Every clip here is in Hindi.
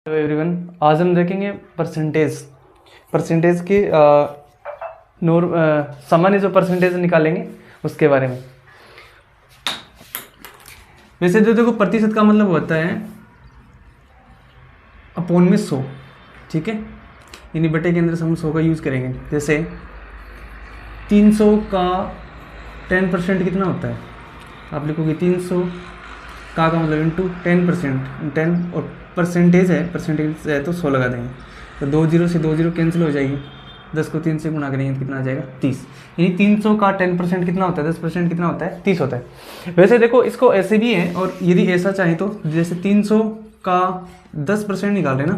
हेलो एवरीवन, आज हम देखेंगे परसेंटेज की सामान्य जो परसेंटेज निकालेंगे उसके बारे में। वैसे तो देखो, प्रतिशत का मतलब होता है अपॉन में 100, ठीक है। यानी बटे के अंदर से हम 100 का यूज़ करेंगे। जैसे 300 का 10% कितना होता है, आप लिखोगे 300 का मतलब इंटू 10%, 10 और परसेंटेज है तो 100 लगा देंगे, तो 2 जीरो से 2 जीरो कैंसिल हो जाएगी। 10 को 3 से गुणा करेंगे तो कितना आ जाएगा 30। यानी 300 का 10% कितना होता है, 10% कितना होता है, 30 होता है। वैसे देखो, इसको ऐसे भी है, और यदि ऐसा चाहे तो जैसे 300 का 10% निकाल रहे ना,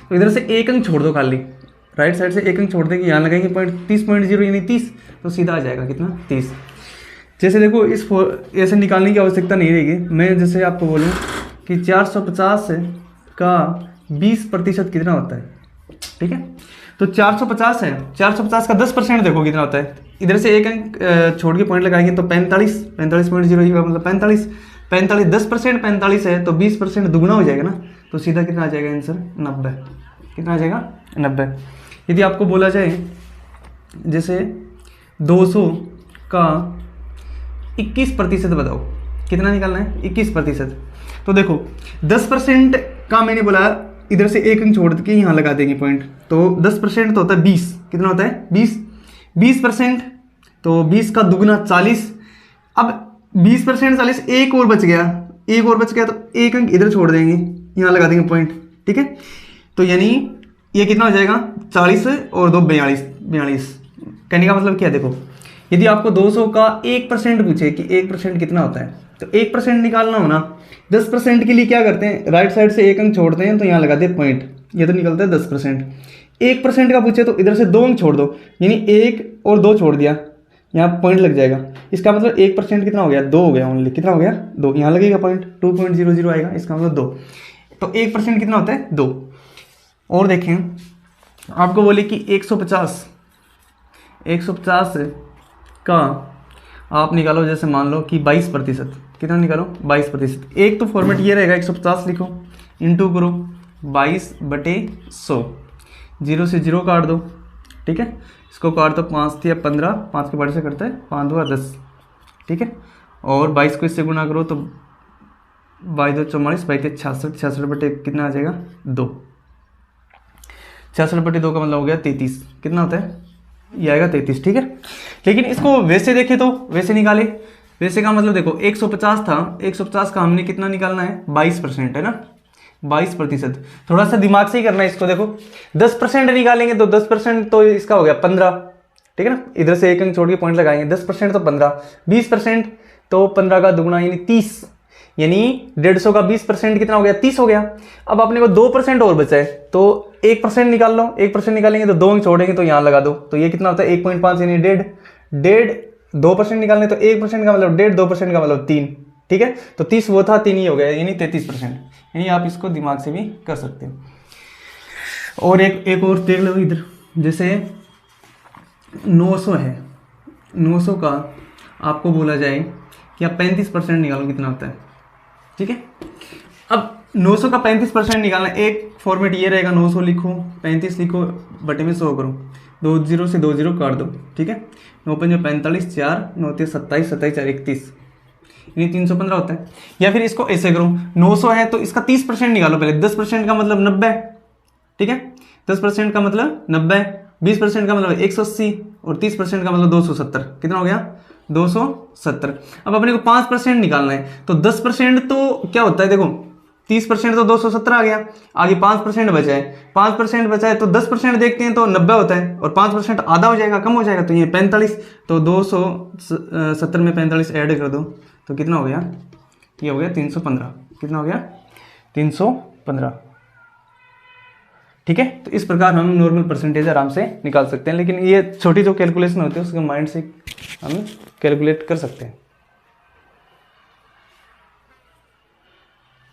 तो इधर से एक अंक छोड़ दो, खाली राइट साइड से एक अंक छोड़ देंगे, यहाँ लगाएंगे 30.0 यानी 30, तो सीधा आ जाएगा कितना 30। जैसे देखो, इस ऐसे निकालने की आवश्यकता नहीं रहेगी। मैं जैसे आपको बोलूँ कि 450 का 20% कितना होता है, ठीक है। तो 450 है, 450 का 10% देखो कितना होता है। इधर से एक अंक छोड़ के पॉइंट लगाएंगे तो 45.0 का मतलब 45 10% 45 है तो 20% दुगुना हो जाएगा ना, तो सीधा कितना आ जाएगा आंसर 90। कितना आ जाएगा 90। यदि आपको बोला जाए जैसे 200 का 21% बताओ, कितना निकालना है 21%। तो देखो 10% का मैंने बोला, इधर से एक अंक छोड़ के यहाँ लगा देंगे पॉइंट, तो 10% तो होता है 20, कितना होता है 20% तो 20 का दुगुना 40। अब 20% 40, एक और बच गया तो एक अंक इधर छोड़ देंगे, यहाँ लगा देंगे पॉइंट, ठीक है। तो यानी ये कितना हो जाएगा 40 और 2 42। कहने का मतलब क्या है, देखो यदि आपको 200 का 1% पूछे कि 1% कितना होता है, तो 1% निकालना हो ना, 10% के लिए क्या करते हैं, राइट साइड से एक अंक छोड़ते हैं तो यहाँ लगा दे पॉइंट, ये तो निकलता है 10%। 1% का पूछे तो इधर से 2 अंक छोड़ दो, यानी 1 और 2 छोड़ दिया, यहाँ पॉइंट लग जाएगा। इसका मतलब 1% कितना हो गया 2 हो गया, ओनली कितना हो गया 2, यहाँ लगेगा पॉइंट 2.00 आएगा, इसका मतलब 2। तो 1% कितना होता है 2। और देखें, आपको बोले कि 150 का आप निकालो, जैसे मान लो कि 22%, कितना निकालो 22%। एक तो फॉर्मेट ये रहेगा, 150 लिखो इंटू करो 22/100, 0 से 0 काट दो, ठीक है। इसको काट दो, 5 थे 15, 5 के बड़े से करते हैं 5 2 10, ठीक है। और 22 को इससे गुणा करो तो 22 2 44, 22 66, 66 बटे कितना आ जाएगा 2, 66/2 का मतलब हो गया 33। कितना होता है, ये आएगा 33, ठीक है। लेकिन इसको वैसे देखें तो वैसे निकाले, वैसे का मतलब देखो 150 था, 150 का हमने कितना निकालना है 22% है ना, 22%। थोड़ा सा दिमाग से ही करना है इसको। देखो 10% निकालेंगे तो 10% तो इसका हो गया 15, ठीक है ना। इधर से एक अंक छोड़ के पॉइंट लगाएंगे, 10% तो 15, 20% तो 15 का दुगुना यानी 30, यानी 150 का 20% कितना हो गया 30 हो गया। अब अपने को 2% और बचा है, तो 1% निकाल लो, 1% निकालेंगे तो 2 अंक छोड़ेंगे तो यहाँ लगा दो, तो ये कितना होता है 1.5 यानी 1.5। 2% निकालने तो 1% का मतलब 1.5, 2% का मतलब 3, ठीक है। तो 30 वो था, 3 ही हो गया, यानी 33%। यानी आप इसको दिमाग से भी कर सकते हो। और एक और देख लो इधर, जैसे 900 है, 900 का आपको बोला जाए कि आप 35% निकालो, कितना होता है, ठीक है। अब 900 का 35% निकालना, एक फॉर्मेट ये रहेगा, 900 लिखो 35 लिखो बटे में 100 करो, 2 0 से 2 0 काट दो, ठीक है। 9 5 45, 4 9 3 27, 27 4 31, यानी 315 होता है। या फिर इसको ऐसे करो, 900 है तो इसका 30% निकालो पहले, 10% का मतलब 90, ठीक है। 10% का मतलब 90, 20% का मतलब 180 और 30% का मतलब 270, कितना हो गया 270। अब अपने को 5% निकालना है, तो 10% तो क्या होता है, देखो 30% तो 270 आ गया, आगे 5% बचा है, 5% बचा है तो 10% देखते हैं तो 90 होता है, और 5% आधा हो जाएगा, कम हो जाएगा, तो ये 45, तो 270 में 45 ऐड कर दो तो कितना हो गया, ये हो गया 315। कितना हो गया 315, ठीक है। तो इस प्रकार हम नॉर्मल परसेंटेज आराम से निकाल सकते हैं, लेकिन ये छोटी जो कैलकुलेशन होती है उसके माइंड से हम कैलकुलेट कर सकते हैं।